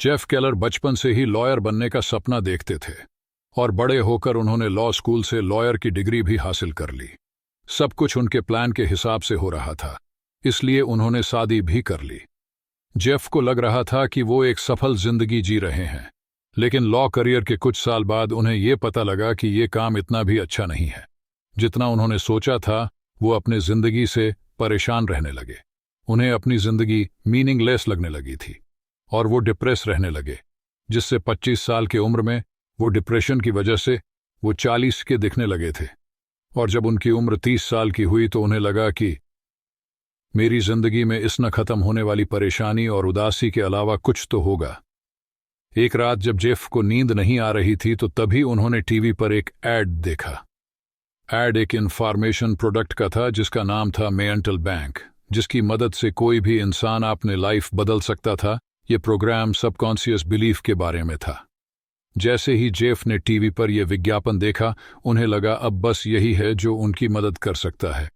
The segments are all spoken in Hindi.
जेफ केलर बचपन से ही लॉयर बनने का सपना देखते थे और बड़े होकर उन्होंने लॉ स्कूल से लॉयर की डिग्री भी हासिल कर ली। सब कुछ उनके प्लान के हिसाब से हो रहा था, इसलिए उन्होंने शादी भी कर ली। जेफ को लग रहा था कि वो एक सफल जिंदगी जी रहे हैं, लेकिन लॉ करियर के कुछ साल बाद उन्हें ये पता लगा कि ये काम इतना भी अच्छा नहीं है जितना उन्होंने सोचा था। वो अपने जिंदगी से परेशान रहने लगे। उन्हें अपनी जिंदगी मीनिंगलेस लगने लगी थी और वो डिप्रेस रहने लगे, जिससे 25 साल की उम्र में वो डिप्रेशन की वजह से वो 40 के दिखने लगे थे। और जब उनकी उम्र 30 साल की हुई तो उन्हें लगा कि मेरी जिंदगी में इस न खत्म होने वाली परेशानी और उदासी के अलावा कुछ तो होगा। एक रात जब जेफ को नींद नहीं आ रही थी तो तभी उन्होंने टीवी पर एक एड देखा। एड एक इंफॉर्मेशन प्रोडक्ट का था जिसका नाम था मेंटल बैंक, जिसकी मदद से कोई भी इंसान अपने लाइफ बदल सकता था। ये प्रोग्राम सबकॉन्शियस बिलीफ के बारे में था। जैसे ही जेफ ने टीवी पर यह विज्ञापन देखा, उन्हें लगा अब बस यही है जो उनकी मदद कर सकता है,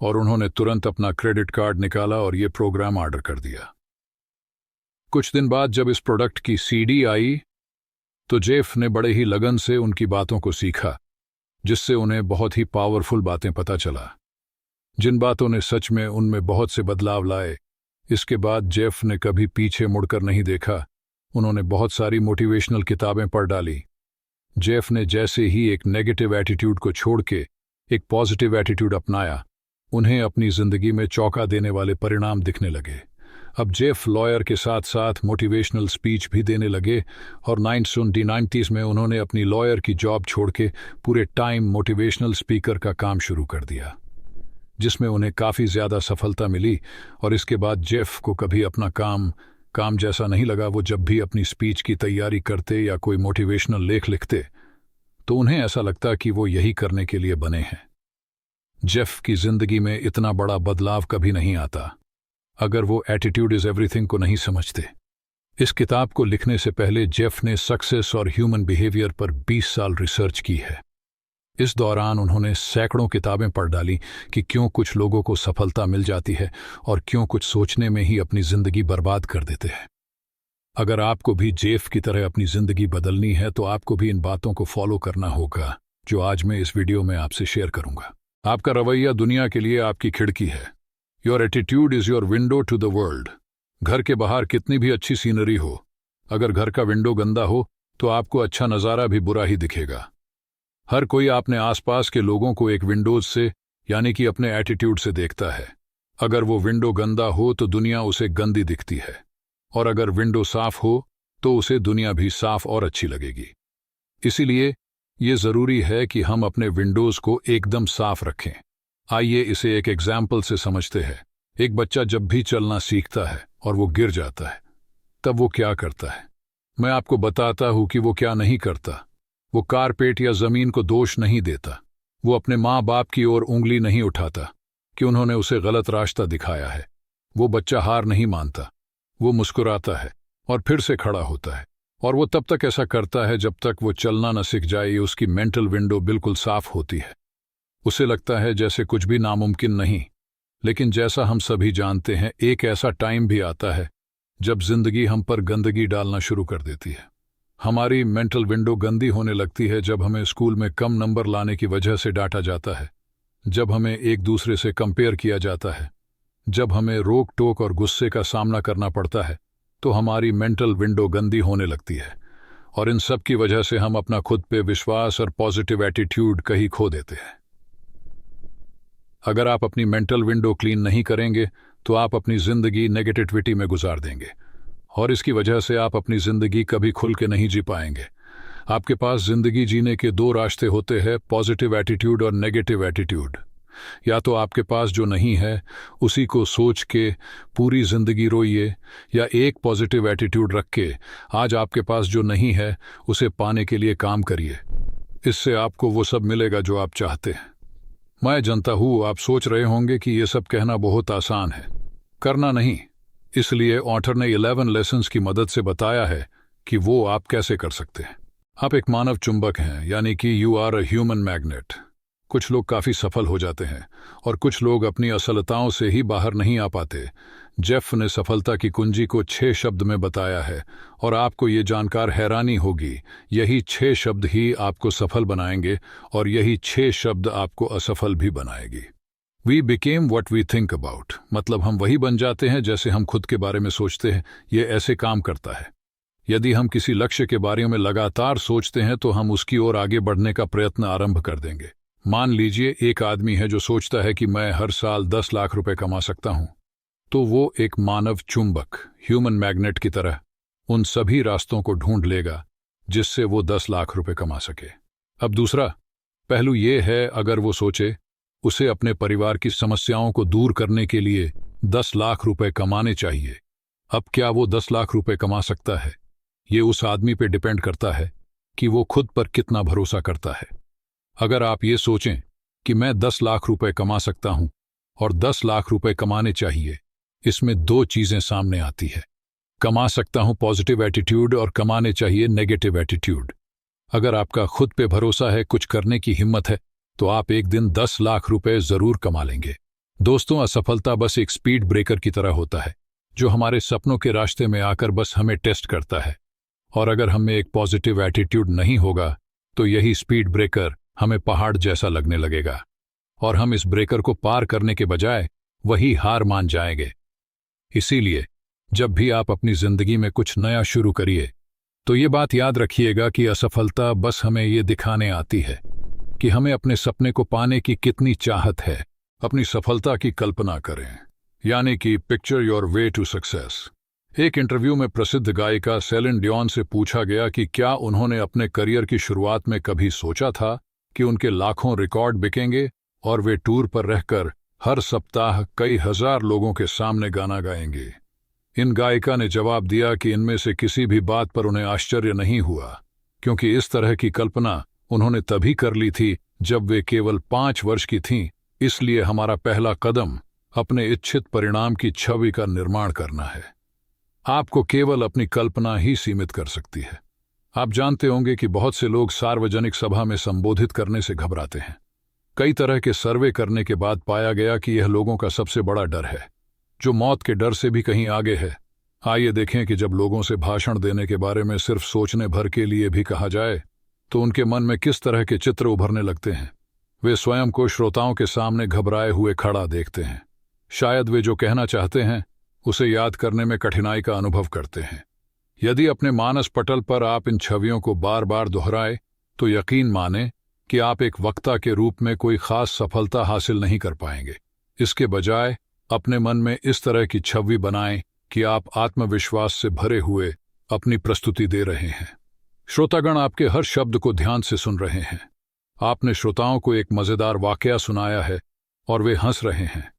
और उन्होंने तुरंत अपना क्रेडिट कार्ड निकाला और ये प्रोग्राम ऑर्डर कर दिया। कुछ दिन बाद जब इस प्रोडक्ट की सीडी आई तो जेफ ने बड़े ही लगन से उनकी बातों को सीखा, जिससे उन्हें बहुत ही पावरफुल बातें पता चला, जिन बातों ने सच में उनमें बहुत से बदलाव लाए। इसके बाद जेफ ने कभी पीछे मुड़कर नहीं देखा। उन्होंने बहुत सारी मोटिवेशनल किताबें पढ़ डाली। जेफ ने जैसे ही एक नेगेटिव एटीट्यूड को छोड़ के एक पॉजिटिव एटीट्यूड अपनाया, उन्हें अपनी जिंदगी में चौंका देने वाले परिणाम दिखने लगे। अब जेफ लॉयर के साथ साथ मोटिवेशनल स्पीच भी देने लगे और 1990s में उन्होंने अपनी लॉयर की जॉब छोड़ के पूरे टाइम मोटिवेशनल स्पीकर का काम शुरू कर दिया, जिसमें उन्हें काफ़ी ज़्यादा सफलता मिली। और इसके बाद जेफ को कभी अपना काम जैसा नहीं लगा। वो जब भी अपनी स्पीच की तैयारी करते या कोई मोटिवेशनल लेख लिखते तो उन्हें ऐसा लगता कि वो यही करने के लिए बने हैं। जेफ की जिंदगी में इतना बड़ा बदलाव कभी नहीं आता अगर वो एटीट्यूड इज एवरीथिंग को नहीं समझते। इस किताब को लिखने से पहले जेफ ने सक्सेस और ह्यूमन बिहेवियर पर 20 साल रिसर्च की है। इस दौरान उन्होंने सैकड़ों किताबें पढ़ डाली कि क्यों कुछ लोगों को सफलता मिल जाती है और क्यों कुछ सोचने में ही अपनी जिंदगी बर्बाद कर देते हैं। अगर आपको भी जेफ की तरह अपनी जिंदगी बदलनी है तो आपको भी इन बातों को फॉलो करना होगा, जो आज मैं इस वीडियो में आपसे शेयर करूंगा। आपका रवैया दुनिया के लिए आपकी खिड़की है। Your attitude is your window to the world. घर के बाहर कितनी भी अच्छी सीनरी हो, अगर घर का विंडो गंदा हो तो आपको अच्छा नज़ारा भी बुरा ही दिखेगा। हर कोई अपने आसपास के लोगों को एक विंडोज से, यानी कि अपने एटीट्यूड से देखता है। अगर वो विंडो गंदा हो तो दुनिया उसे गंदी दिखती है, और अगर विंडो साफ हो तो उसे दुनिया भी साफ और अच्छी लगेगी। इसीलिए ये ज़रूरी है कि हम अपने विंडोज को एकदम साफ रखें। आइए इसे एक एग्जाम्पल से समझते हैं। एक बच्चा जब भी चलना सीखता है और वो गिर जाता है, तब वो क्या करता है? मैं आपको बताता हूं कि वो क्या नहीं करता। वो कारपेट या जमीन को दोष नहीं देता। वो अपने माँ बाप की ओर उंगली नहीं उठाता कि उन्होंने उसे गलत रास्ता दिखाया है। वो बच्चा हार नहीं मानता। वो मुस्कुराता है और फिर से खड़ा होता है, और वो तब तक ऐसा करता है जब तक वो चलना न सीख जाए। उसकी मेंटल विंडो बिल्कुल साफ होती है। उसे लगता है जैसे कुछ भी नामुमकिन नहीं। लेकिन जैसा हम सभी जानते हैं, एक ऐसा टाइम भी आता है जब जिंदगी हम पर गंदगी डालना शुरू कर देती है। हमारी मेंटल विंडो गंदी होने लगती है जब हमें स्कूल में कम नंबर लाने की वजह से डांटा जाता है, जब हमें एक दूसरे से कंपेयर किया जाता है, जब हमें रोक टोक और गुस्से का सामना करना पड़ता है, तो हमारी मेंटल विंडो गंदी होने लगती है। और इन सब की वजह से हम अपना खुद पे विश्वास और पॉजिटिव एटीट्यूड कहीं खो देते हैं। अगर आप अपनी मेंटल विंडो क्लीन नहीं करेंगे तो आप अपनी जिंदगी नेगेटिविटी में गुजार देंगे, और इसकी वजह से आप अपनी जिंदगी कभी खुल के नहीं जी पाएंगे। आपके पास जिंदगी जीने के दो रास्ते होते हैं, पॉजिटिव एटीट्यूड और नेगेटिव एटीट्यूड। या तो आपके पास जो नहीं है उसी को सोच के पूरी जिंदगी रोइए, या एक पॉजिटिव एटीट्यूड रख के आज आपके पास जो नहीं है उसे पाने के लिए काम करिए। इससे आपको वो सब मिलेगा जो आप चाहते हैं। मैं जानता हूँ आप सोच रहे होंगे कि ये सब कहना बहुत आसान है, करना नहीं। इसलिए ऑथर ने 11 लेसन्स की मदद से बताया है कि वो आप कैसे कर सकते हैं। आप एक मानव चुंबक हैं, यानी कि you are a human magnet. कुछ लोग काफ़ी सफल हो जाते हैं और कुछ लोग अपनी असलताओं से ही बाहर नहीं आ पाते। जेफ ने सफलता की कुंजी को 6 शब्द में बताया है और आपको ये जानकर हैरानी होगी, यही 6 शब्द ही आपको सफल बनाएंगे और यही 6 शब्द आपको असफल भी बनाएगी। We became what we think about, मतलब हम वही बन जाते हैं जैसे हम खुद के बारे में सोचते हैं। ये ऐसे काम करता है। यदि हम किसी लक्ष्य के बारे में लगातार सोचते हैं तो हम उसकी ओर आगे बढ़ने का प्रयत्न आरंभ कर देंगे। मान लीजिए एक आदमी है जो सोचता है कि मैं हर साल 10 लाख रुपए कमा सकता हूं, तो वो एक मानव चुंबक, ह्यूमन मैग्नेट की तरह उन सभी रास्तों को ढूंढ लेगा जिससे वो 10 लाख रुपए कमा सके। अब दूसरा पहलू ये है, अगर वो सोचे उसे अपने परिवार की समस्याओं को दूर करने के लिए 10 लाख रुपए कमाने चाहिए। अब क्या वो 10 लाख रुपए कमा सकता है? ये उस आदमी पे डिपेंड करता है कि वो खुद पर कितना भरोसा करता है। अगर आप ये सोचें कि मैं 10 लाख रुपए कमा सकता हूं और 10 लाख रुपए कमाने चाहिए, इसमें 2 चीजें सामने आती है। कमा सकता हूं पॉजिटिव एटीट्यूड और कमाने चाहिए नेगेटिव एटीट्यूड। अगर आपका खुद पे भरोसा है, कुछ करने की हिम्मत है, तो आप एक दिन 10 लाख रुपए जरूर कमा लेंगे। दोस्तों, असफलता बस एक स्पीड ब्रेकर की तरह होता है जो हमारे सपनों के रास्ते में आकर बस हमें टेस्ट करता है। और अगर हमें एक पॉजिटिव एटीट्यूड नहीं होगा तो यही स्पीड ब्रेकर हमें पहाड़ जैसा लगने लगेगा और हम इस ब्रेकर को पार करने के बजाय वही हार मान जाएंगे। इसीलिए जब भी आप अपनी जिंदगी में कुछ नया शुरू करिए तो ये बात याद रखिएगा कि असफलता बस हमें ये दिखाने आती है कि हमें अपने सपने को पाने की कितनी चाहत है। अपनी सफलता की कल्पना करें, यानी कि picture your way to success. एक इंटरव्यू में प्रसिद्ध गायिका सेलिन डियोन से पूछा गया कि क्या उन्होंने अपने करियर की शुरुआत में कभी सोचा था कि उनके लाखों रिकॉर्ड बिकेंगे और वे टूर पर रहकर हर सप्ताह कई हजार लोगों के सामने गाना गाएंगे। इन गायिका ने जवाब दिया कि इनमें से किसी भी बात पर उन्हें आश्चर्य नहीं हुआ, क्योंकि इस तरह की कल्पना उन्होंने तभी कर ली थी जब वे केवल 5 वर्ष की थीं। इसलिए हमारा पहला कदम अपने इच्छित परिणाम की छवि का निर्माण करना है। आपको केवल अपनी कल्पना ही सीमित कर सकती है। आप जानते होंगे कि बहुत से लोग सार्वजनिक सभा में संबोधित करने से घबराते हैं। कई तरह के सर्वे करने के बाद पाया गया कि यह लोगों का सबसे बड़ा डर है, जो मौत के डर से भी कहीं आगे है। आइए देखें कि जब लोगों से भाषण देने के बारे में सिर्फ सोचने भर के लिए भी कहा जाए तो उनके मन में किस तरह के चित्र उभरने लगते हैं। वे स्वयं को श्रोताओं के सामने घबराए हुए खड़ा देखते हैं। शायद वे जो कहना चाहते हैं उसे याद करने में कठिनाई का अनुभव करते हैं। यदि अपने मानस पटल पर आप इन छवियों को बार बार दोहराए तो यकीन माने कि आप एक वक्ता के रूप में कोई खास सफलता हासिल नहीं कर पाएंगे। इसके बजाय अपने मन में इस तरह की छवि बनाएं कि आप आत्मविश्वास से भरे हुए अपनी प्रस्तुति दे रहे हैं। श्रोतागण आपके हर शब्द को ध्यान से सुन रहे हैं। आपने श्रोताओं को एक मजेदार वाकया सुनाया है और वे हंस रहे हैं।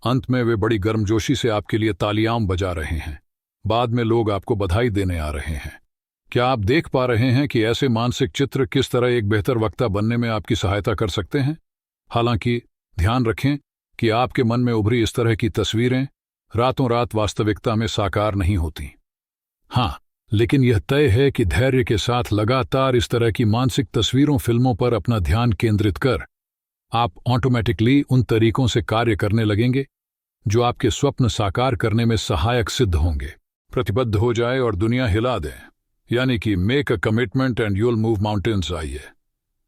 अंत में वे बड़ी गर्मजोशी से आपके लिए तालियां बजा रहे हैं। बाद में लोग आपको बधाई देने आ रहे हैं। क्या आप देख पा रहे हैं कि ऐसे मानसिक चित्र किस तरह एक बेहतर वक्ता बनने में आपकी सहायता कर सकते हैं? हालांकि ध्यान रखें कि आपके मन में उभरी इस तरह की तस्वीरें रातों रात वास्तविकता में साकार नहीं होती। हाँ, लेकिन यह तय है कि धैर्य के साथ लगातार इस तरह की मानसिक तस्वीरों, फिल्मों पर अपना ध्यान केंद्रित कर आप ऑटोमेटिकली उन तरीकों से कार्य करने लगेंगे जो आपके स्वप्न साकार करने में सहायक सिद्ध होंगे। प्रतिबद्ध हो जाए और दुनिया हिला दें, यानी कि make a commitment and you'll move mountains. आइए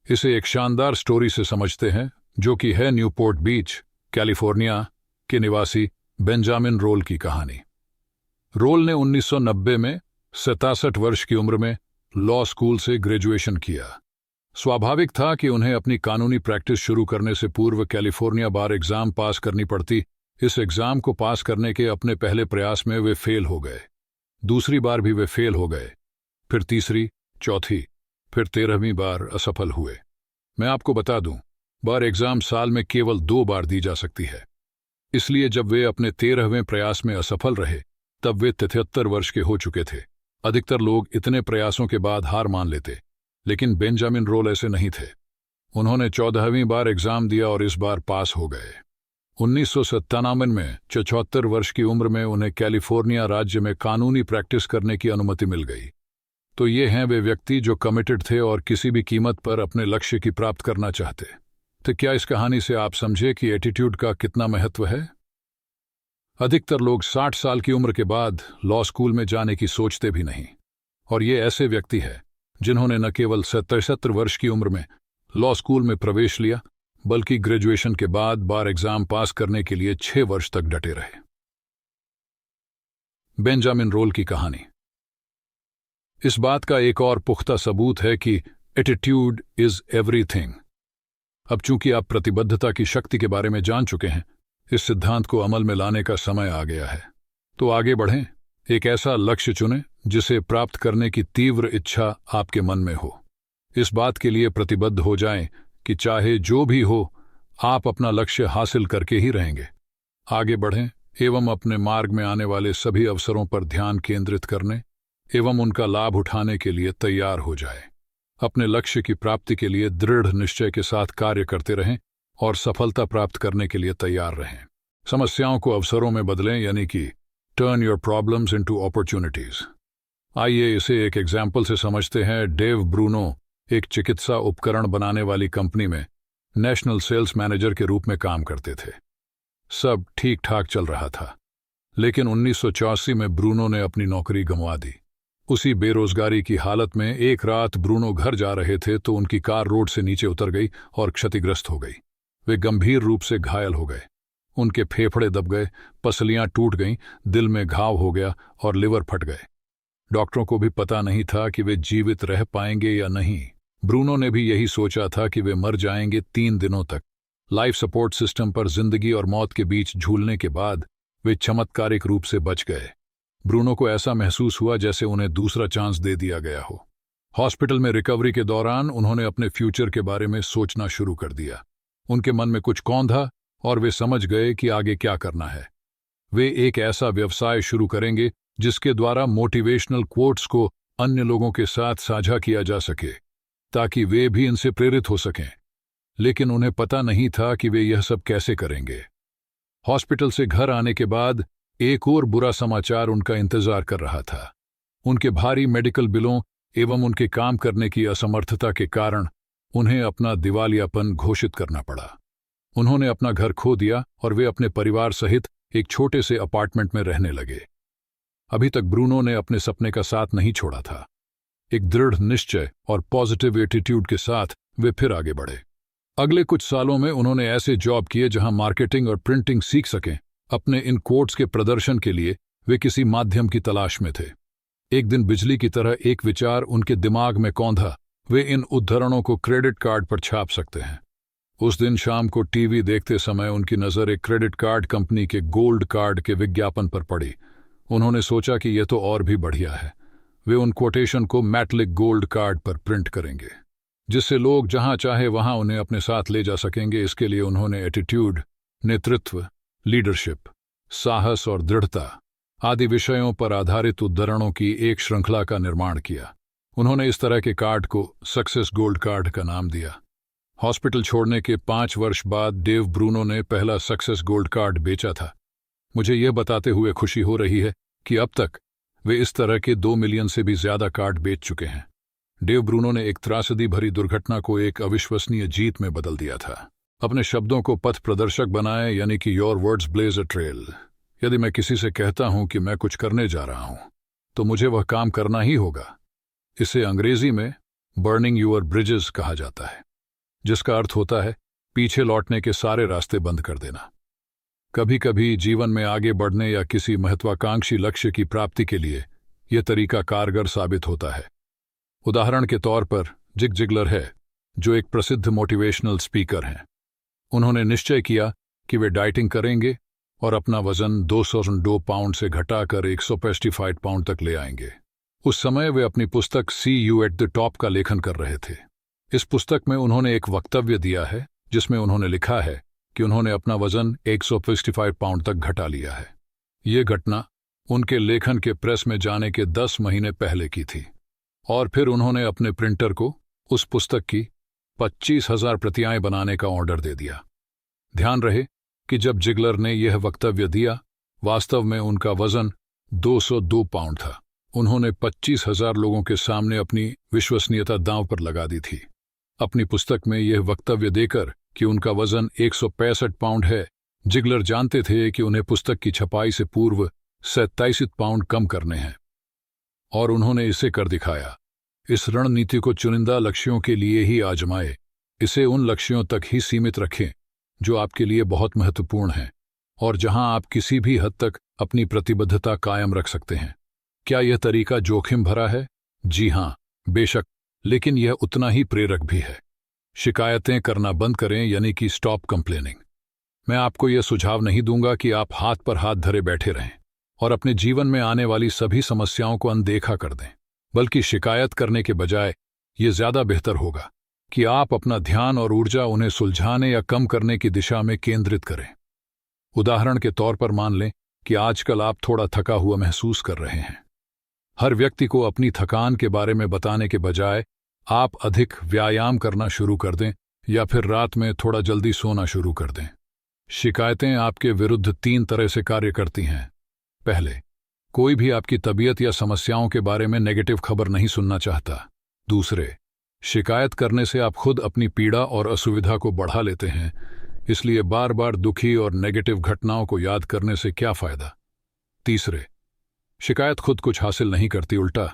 इसे एक शानदार स्टोरी से समझते हैं, जो कि है न्यूपोर्ट बीच, कैलिफोर्निया के निवासी बेंजामिन रोल की कहानी। रोल ने 1990 में 67 वर्ष की उम्र में लॉ स्कूल से ग्रेजुएशन किया। स्वाभाविक था कि उन्हें अपनी कानूनी प्रैक्टिस शुरू करने से पूर्व कैलिफोर्निया बार एग्जाम पास करनी पड़ती। इस एग्जाम को पास करने के अपने पहले प्रयास में वे फेल हो गए। दूसरी बार भी वे फेल हो गए, फिर तीसरी, चौथी, फिर 13वीं बार असफल हुए। मैं आपको बता दूं, बार एग्जाम साल में केवल 2 बार दी जा सकती है। इसलिए जब वे अपने 13वें प्रयास में असफल रहे तब वे 73 वर्ष के हो चुके थे। अधिकतर लोग इतने प्रयासों के बाद हार मान लेते, लेकिन बेंजामिन रोल ऐसे नहीं थे। उन्होंने 14वीं बार एग्जाम दिया और इस बार पास हो गए। 1997 में 74 वर्ष की उम्र में उन्हें कैलिफोर्निया राज्य में कानूनी प्रैक्टिस करने की अनुमति मिल गई। तो ये हैं वे व्यक्ति जो कमिटेड थे और किसी भी कीमत पर अपने लक्ष्य की प्राप्त करना चाहते तो क्या इस कहानी से आप समझे कि एटीट्यूड का कितना महत्व है? अधिकतर लोग 60 साल की उम्र के बाद लॉ स्कूल में जाने की सोचते भी नहीं, और ये ऐसे व्यक्ति हैं जिन्होंने न केवल 77 वर्ष की उम्र में लॉ स्कूल में प्रवेश लिया, बल्कि ग्रेजुएशन के बाद बार एग्जाम पास करने के लिए 6 वर्ष तक डटे रहे। बेंजामिन रोल की कहानी इस बात का एक और पुख्ता सबूत है कि एटीट्यूड इज एवरीथिंग। अब चूंकि आप प्रतिबद्धता की शक्ति के बारे में जान चुके हैं, इस सिद्धांत को अमल में लाने का समय आ गया है। तो आगे बढ़ें, एक ऐसा लक्ष्य चुनें जिसे प्राप्त करने की तीव्र इच्छा आपके मन में हो। इस बात के लिए प्रतिबद्ध हो जाएं कि चाहे जो भी हो, आप अपना लक्ष्य हासिल करके ही रहेंगे। आगे बढ़ें एवं अपने मार्ग में आने वाले सभी अवसरों पर ध्यान केंद्रित करने एवं उनका लाभ उठाने के लिए तैयार हो जाएं। अपने लक्ष्य की प्राप्ति के लिए दृढ़ निश्चय के साथ कार्य करते रहें और सफलता प्राप्त करने के लिए तैयार रहें। समस्याओं को अवसरों में बदलें, यानी कि turn your problems into opportunities. आइए इसे एक एग्जाम्पल से समझते हैं। डेव ब्रूनो एक चिकित्सा उपकरण बनाने वाली कंपनी में नेशनल सेल्स मैनेजर के रूप में काम करते थे। सब ठीक ठाक चल रहा था, लेकिन 1984 में ब्रूनो ने अपनी नौकरी गंवा दी। उसी बेरोजगारी की हालत में एक रात ब्रूनो घर जा रहे थे तो उनकी कार रोड से नीचे उतर गई और क्षतिग्रस्त हो गई। वे गंभीर रूप से घायल हो गए। उनके फेफड़े दब गए, पसलियां टूट गईं, दिल में घाव हो गया और लिवर फट गए। डॉक्टरों को भी पता नहीं था कि वे जीवित रह पाएंगे या नहीं। ब्रूनो ने भी यही सोचा था कि वे मर जाएंगे। 3 दिनों तक लाइफ सपोर्ट सिस्टम पर जिंदगी और मौत के बीच झूलने के बाद वे चमत्कारिक रूप से बच गए। ब्रूनो को ऐसा महसूस हुआ जैसे उन्हें दूसरा चांस दे दिया गया हो। हॉस्पिटल में रिकवरी के दौरान उन्होंने अपने फ्यूचर के बारे में सोचना शुरू कर दिया। उनके मन में कुछ कौंधा और वे समझ गए कि आगे क्या करना है। वे एक ऐसा व्यवसाय शुरू करेंगे जिसके द्वारा मोटिवेशनल कोट्स को अन्य लोगों के साथ साझा किया जा सके, ताकि वे भी इनसे प्रेरित हो सकें। लेकिन उन्हें पता नहीं था कि वे यह सब कैसे करेंगे। हॉस्पिटल से घर आने के बाद एक और बुरा समाचार उनका इंतजार कर रहा था। उनके भारी मेडिकल बिलों एवं उनके काम करने की असमर्थता के कारण उन्हें अपना दिवालियापन घोषित करना पड़ा। उन्होंने अपना घर खो दिया और वे अपने परिवार सहित एक छोटे से अपार्टमेंट में रहने लगे। अभी तक ब्रूनो ने अपने सपने का साथ नहीं छोड़ा था। एक दृढ़ निश्चय और पॉजिटिव एटीट्यूड के साथ वे फिर आगे बढ़े। अगले कुछ सालों में उन्होंने ऐसे जॉब किए जहां मार्केटिंग और प्रिंटिंग सीख सकें। अपने इन कोट्स के प्रदर्शन के लिए वे किसी माध्यम की तलाश में थे। एक दिन बिजली की तरह एक विचार उनके दिमाग में कौंधा, वे इन उद्धरणों को क्रेडिट कार्ड पर छाप सकते हैं। उस दिन शाम को टीवी देखते समय उनकी नज़र एक क्रेडिट कार्ड कंपनी के गोल्ड कार्ड के विज्ञापन पर पड़ी। उन्होंने सोचा कि यह तो और भी बढ़िया है। वे उन कोटेशन को मैटलिक गोल्ड कार्ड पर प्रिंट करेंगे, जिससे लोग जहां चाहे वहां उन्हें अपने साथ ले जा सकेंगे। इसके लिए उन्होंने एटीट्यूड, नेतृत्व, लीडरशिप, साहस और दृढ़ता आदि विषयों पर आधारित उद्धरणों की एक श्रृंखला का निर्माण किया। उन्होंने इस तरह के कार्ड को सक्सेस गोल्ड कार्ड का नाम दिया। हॉस्पिटल छोड़ने के 5 वर्ष बाद डेव ब्रूनो ने पहला सक्सेस गोल्ड कार्ड बेचा था। मुझे यह बताते हुए खुशी हो रही है कि अब तक वे इस तरह के 2 मिलियन से भी ज्यादा कार्ड बेच चुके हैं। डेव ब्रूनो ने एक त्रासदी भरी दुर्घटना को एक अविश्वसनीय जीत में बदल दिया था। अपने शब्दों को पथ प्रदर्शक बनाएं, यानी कि your words blaze a trail. यदि मैं किसी से कहता हूं कि मैं कुछ करने जा रहा हूं, तो मुझे वह काम करना ही होगा। इसे अंग्रेजी में बर्निंग यूर ब्रिजेस कहा जाता है, जिसका अर्थ होता है पीछे लौटने के सारे रास्ते बंद कर देना। कभी कभी जीवन में आगे बढ़ने या किसी महत्वाकांक्षी लक्ष्य की प्राप्ति के लिए यह तरीका कारगर साबित होता है। उदाहरण के तौर पर जिग जिगलर है, जो एक प्रसिद्ध मोटिवेशनल स्पीकर हैं। उन्होंने निश्चय किया कि वे डाइटिंग करेंगे और अपना वजन 202 पाउंड से घटाकर 165 पाउंड तक ले आएंगे। उस समय वे अपनी पुस्तक सी यू एट द टॉप का लेखन कर रहे थे। इस पुस्तक में उन्होंने एक वक्तव्य दिया है जिसमें उन्होंने लिखा है कि उन्होंने अपना वजन 165 पाउंड तक घटा लिया है। ये घटना उनके लेखन के प्रेस में जाने के 10 महीने पहले की थी, और फिर उन्होंने अपने प्रिंटर को उस पुस्तक की 25,000 प्रतियां बनाने का ऑर्डर दे दिया। ध्यान रहे कि जब जिगलर ने यह वक्तव्य दिया, वास्तव में उनका वजन 202 पाउंड था। उन्होंने 25,000 लोगों के सामने अपनी विश्वसनीयता दांव पर लगा दी थी। अपनी पुस्तक में यह वक्तव्य देकर कि उनका वजन 165 पाउंड है। जिगलर जानते थे कि उन्हें पुस्तक की छपाई से पूर्व 27 पाउंड कम करने हैं, और उन्होंने इसे कर दिखाया। इस रणनीति को चुनिंदा लक्ष्यों के लिए ही आजमाएं। इसे उन लक्ष्यों तक ही सीमित रखें जो आपके लिए बहुत महत्वपूर्ण हैं और जहां आप किसी भी हद तक अपनी प्रतिबद्धता कायम रख सकते हैं। क्या यह तरीका जोखिम भरा है? जी हां, बेशक, लेकिन यह उतना ही प्रेरक भी है। शिकायतें करना बंद करें, यानी कि स्टॉप कंप्लेनिंग। मैं आपको यह सुझाव नहीं दूंगा कि आप हाथ पर हाथ धरे बैठे रहें और अपने जीवन में आने वाली सभी समस्याओं को अनदेखा कर दें, बल्कि शिकायत करने के बजाय यह ज्यादा बेहतर होगा कि आप अपना ध्यान और ऊर्जा उन्हें सुलझाने या कम करने की दिशा में केंद्रित करें। उदाहरण के तौर पर मान लें कि आजकल आप थोड़ा थका हुआ महसूस कर रहे हैं। हर व्यक्ति को अपनी थकान के बारे में बताने के बजाय आप अधिक व्यायाम करना शुरू कर दें या फिर रात में थोड़ा जल्दी सोना शुरू कर दें। शिकायतें आपके विरुद्ध 3 तरह से कार्य करती हैं। पहले, कोई भी आपकी तबीयत या समस्याओं के बारे में नेगेटिव खबर नहीं सुनना चाहता। दूसरे, शिकायत करने से आप खुद अपनी पीड़ा और असुविधा को बढ़ा लेते हैं, इसलिए बार बार दुखी और नेगेटिव घटनाओं को याद करने से क्या फायदा। तीसरे, शिकायत खुद कुछ हासिल नहीं करती, उल्टा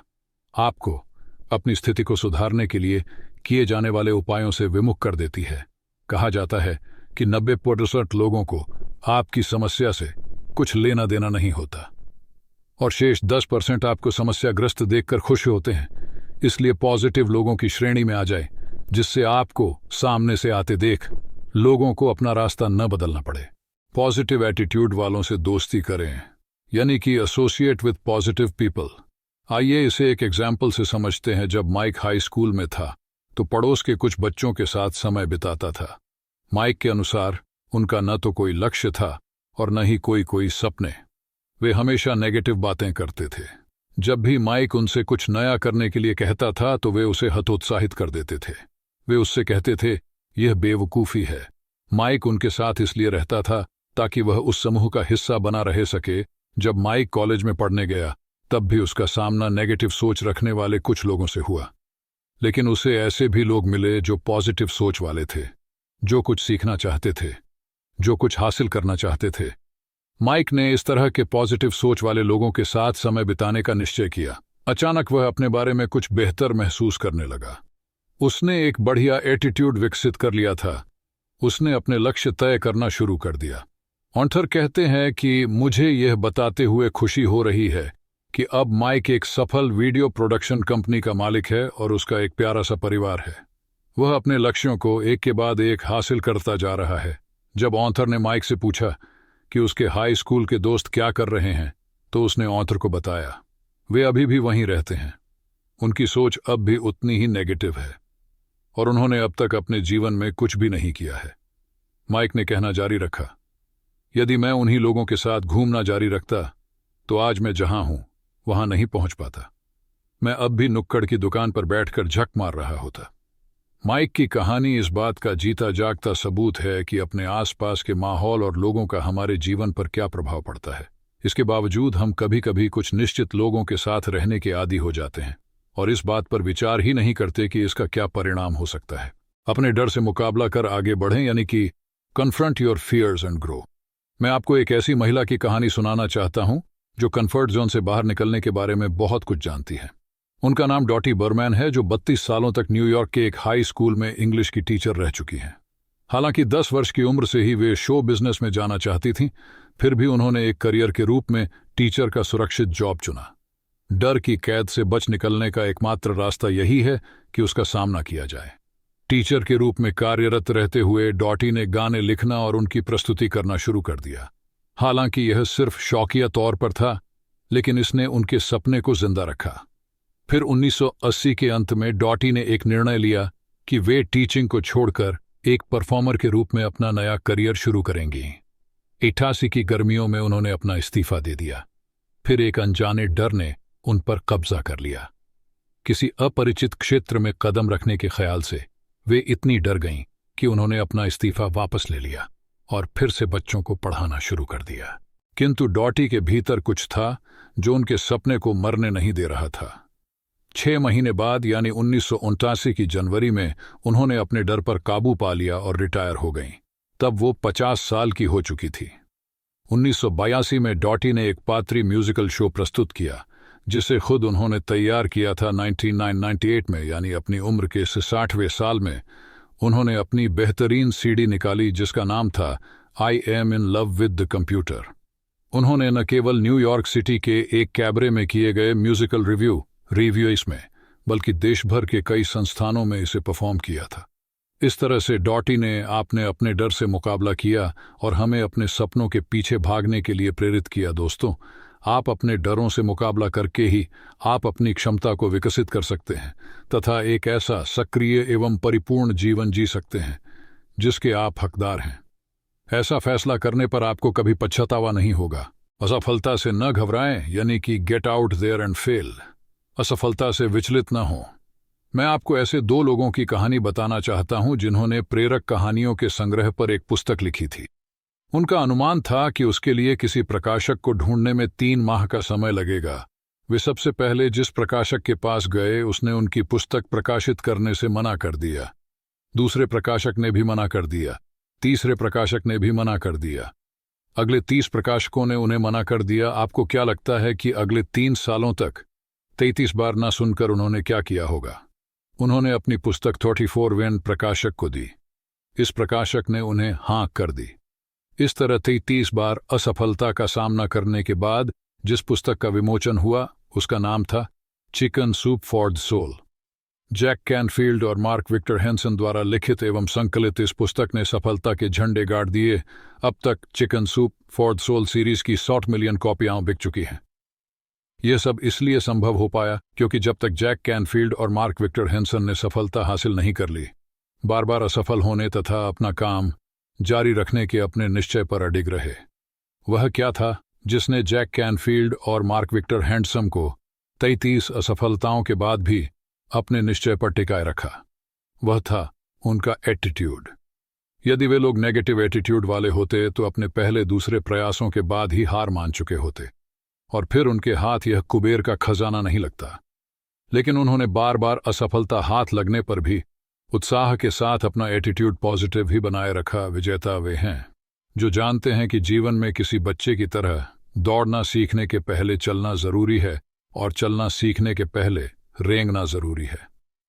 आपको अपनी स्थिति को सुधारने के लिए किए जाने वाले उपायों से विमुख कर देती है। कहा जाता है कि 90% लोगों को आपकी समस्या से कुछ लेना देना नहीं होता और शेष 10% आपको समस्याग्रस्त देखकर खुश होते हैं। इसलिए पॉजिटिव लोगों की श्रेणी में आ जाए, जिससे आपको सामने से आते देख लोगों को अपना रास्ता न बदलना पड़े। पॉजिटिव एटीट्यूड वालों से दोस्ती करें, यानी कि एसोसिएट विद पॉजिटिव पीपल। आइए इसे एक एग्जाम्पल से समझते हैं। जब माइक हाई स्कूल में था तो पड़ोस के कुछ बच्चों के साथ समय बिताता था। माइक के अनुसार उनका न तो कोई लक्ष्य था और न ही कोई सपने। वे हमेशा नेगेटिव बातें करते थे। जब भी माइक उनसे कुछ नया करने के लिए कहता था तो वे उसे हतोत्साहित कर देते थे। वे उससे कहते थे, यह बेवकूफ़ी है। माइक उनके साथ इसलिए रहता था ताकि वह उस समूह का हिस्सा बना रह सके। जब माइक कॉलेज में पढ़ने गया तब भी उसका सामना नेगेटिव सोच रखने वाले कुछ लोगों से हुआ, लेकिन उसे ऐसे भी लोग मिले जो पॉजिटिव सोच वाले थे, जो कुछ सीखना चाहते थे, जो कुछ हासिल करना चाहते थे। माइक ने इस तरह के पॉजिटिव सोच वाले लोगों के साथ समय बिताने का निश्चय किया। अचानक वह अपने बारे में कुछ बेहतर महसूस करने लगा। उसने एक बढ़िया एटीट्यूड विकसित कर लिया था। उसने अपने लक्ष्य तय करना शुरू कर दिया। ऑथर कहते हैं कि मुझे यह बताते हुए खुशी हो रही है कि अब माइक एक सफल वीडियो प्रोडक्शन कंपनी का मालिक है और उसका एक प्यारा सा परिवार है। वह अपने लक्ष्यों को एक के बाद एक हासिल करता जा रहा है। जब ऑथर ने माइक से पूछा कि उसके हाई स्कूल के दोस्त क्या कर रहे हैं, तो उसने ऑथर को बताया, वे अभी भी वहीं रहते हैं। उनकी सोच अब भी उतनी ही नेगेटिव है और उन्होंने अब तक अपने जीवन में कुछ भी नहीं किया है। माइक ने कहना जारी रखा, यदि मैं उन्हीं लोगों के साथ घूमना जारी रखता तो आज मैं जहां हूं वहां नहीं पहुंच पाता। मैं अब भी नुक्कड़ की दुकान पर बैठकर झक मार रहा होता। माइक की कहानी इस बात का जीता जागता सबूत है कि अपने आसपास के माहौल और लोगों का हमारे जीवन पर क्या प्रभाव पड़ता है। इसके बावजूद हम कभी कभी कुछ निश्चित लोगों के साथ रहने के आदी हो जाते हैं और इस बात पर विचार ही नहीं करते कि इसका क्या परिणाम हो सकता है। अपने डर से मुकाबला कर आगे बढ़ें, यानी कि confront your fears and grow. मैं आपको एक ऐसी महिला की कहानी सुनाना चाहता हूं जो कंफर्ट जोन से बाहर निकलने के बारे में बहुत कुछ जानती है। उनका नाम डॉटी बर्मैन है, जो 32 सालों तक न्यूयॉर्क के एक हाई स्कूल में इंग्लिश की टीचर रह चुकी हैं। हालांकि 10 वर्ष की उम्र से ही वे शो बिजनेस में जाना चाहती थीं, फिर भी उन्होंने एक करियर के रूप में टीचर का सुरक्षित जॉब चुना। डर की कैद से बच निकलने का एकमात्र रास्ता यही है कि उसका सामना किया जाए। टीचर के रूप में कार्यरत रहते हुए डॉटी ने गाने लिखना और उनकी प्रस्तुति करना शुरू कर दिया। हालांकि यह सिर्फ शौकिया तौर पर था, लेकिन इसने उनके सपने को जिंदा रखा। फिर 1980 के अंत में डॉटी ने एक निर्णय लिया कि वे टीचिंग को छोड़कर एक परफॉर्मर के रूप में अपना नया करियर शुरू करेंगी। 88 की गर्मियों में उन्होंने अपना इस्तीफा दे दिया। फिर एक अनजाने डर ने उन पर कब्जा कर लिया। किसी अपरिचित क्षेत्र में कदम रखने के ख्याल से वे इतनी डर गईं कि उन्होंने अपना इस्तीफा वापस ले लिया और फिर से बच्चों को पढ़ाना शुरू कर दिया। किंतु डॉटी के भीतर कुछ था जो उनके सपने को मरने नहीं दे रहा था। 6 महीने बाद यानी 1979 की जनवरी में उन्होंने अपने डर पर काबू पा लिया और रिटायर हो गईं। तब वो 50 साल की हो चुकी थी। 1982 में डॉटी ने एक पात्री म्यूजिकल शो प्रस्तुत किया जिसे खुद उन्होंने तैयार किया था। 1998 में यानी अपनी उम्र के 60वें साल में उन्होंने अपनी बेहतरीन सीडी निकाली जिसका नाम था I am in love with the computer. उन्होंने न केवल न्यूयॉर्क सिटी के एक कैबरे में किए गए म्यूजिकल रिव्यू इसमें, बल्कि देश भर के कई संस्थानों में इसे परफॉर्म किया था। इस तरह से डॉटी ने आपने अपने डर से मुकाबला किया और हमें अपने सपनों के पीछे भागने के लिए प्रेरित किया। दोस्तों, आप अपने डरों से मुकाबला करके ही आप अपनी क्षमता को विकसित कर सकते हैं तथा एक ऐसा सक्रिय एवं परिपूर्ण जीवन जी सकते हैं जिसके आप हकदार हैं। ऐसा फैसला करने पर आपको कभी पछतावा नहीं होगा। असफलता से न घबराएं, यानी कि get out there and fail. असफलता से विचलित न हो। मैं आपको ऐसे 2 लोगों की कहानी बताना चाहता हूं जिन्होंने प्रेरक कहानियों के संग्रह पर एक पुस्तक लिखी थी। उनका अनुमान था कि उसके लिए किसी प्रकाशक को ढूंढने में 3 माह का समय लगेगा। वे सबसे पहले जिस प्रकाशक के पास गए उसने उनकी पुस्तक प्रकाशित करने से मना कर दिया। दूसरे प्रकाशक ने भी मना कर दिया। तीसरे प्रकाशक ने भी मना कर दिया। अगले 30 प्रकाशकों ने उन्हें मना कर दिया। आपको क्या लगता है कि अगले 3 सालों तक 33 बार ना सुनकर उन्होंने क्या किया होगा? उन्होंने अपनी पुस्तक 34वें प्रकाशक को दी। इस प्रकाशक ने उन्हें हाँ कर दी। इस तरह 33 बार असफलता का सामना करने के बाद जिस पुस्तक का विमोचन हुआ उसका नाम था chicken soup for the soul. Jack Canfield और मार्क विक्टर हैंसन द्वारा लिखित एवं संकलित इस पुस्तक ने सफलता के झंडे गाड़ दिए। अब तक chicken soup for the soul series की 100 मिलियन कॉपियां बिक चुकी हैं। यह सब इसलिए संभव हो पाया क्योंकि जब तक जैक कैनफील्ड और मार्क विक्टर हैंसन ने सफलता हासिल नहीं कर ली, बार बार असफल होने तथा अपना काम जारी रखने के अपने निश्चय पर अडिग रहे। वह क्या था जिसने जैक कैनफील्ड और मार्क विक्टर हैंसन को 33 असफलताओं के बाद भी अपने निश्चय पर टिकाए रखा? वह था उनका एटीट्यूड। यदि वे लोग नेगेटिव एटीट्यूड वाले होते तो अपने पहले दूसरे प्रयासों के बाद ही हार मान चुके होते और फिर उनके हाथ यह कुबेर का खजाना नहीं लगता। लेकिन उन्होंने बार बार असफलता हाथ लगने पर भी उत्साह के साथ अपना एटीट्यूड पॉजिटिव ही बनाए रखा। विजेता वे हैं जो जानते हैं कि जीवन में किसी बच्चे की तरह दौड़ना सीखने के पहले चलना जरूरी है और चलना सीखने के पहले रेंगना जरूरी है।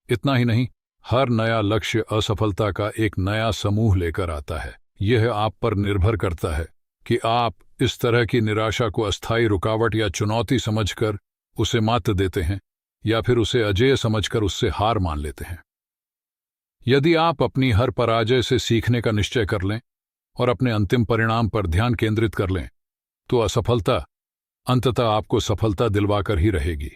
इतना ही नहीं, हर नया लक्ष्य असफलता का एक नया समूह लेकर आता है। यह आप पर निर्भर करता है कि आप इस तरह की निराशा को अस्थायी रुकावट या चुनौती समझकर उसे मात देते हैं या फिर उसे अजेय समझकर उससे हार मान लेते हैं। यदि आप अपनी हर पराजय से सीखने का निश्चय कर लें और अपने अंतिम परिणाम पर ध्यान केंद्रित कर लें, तो असफलता अंततः आपको सफलता दिलवाकर ही रहेगी।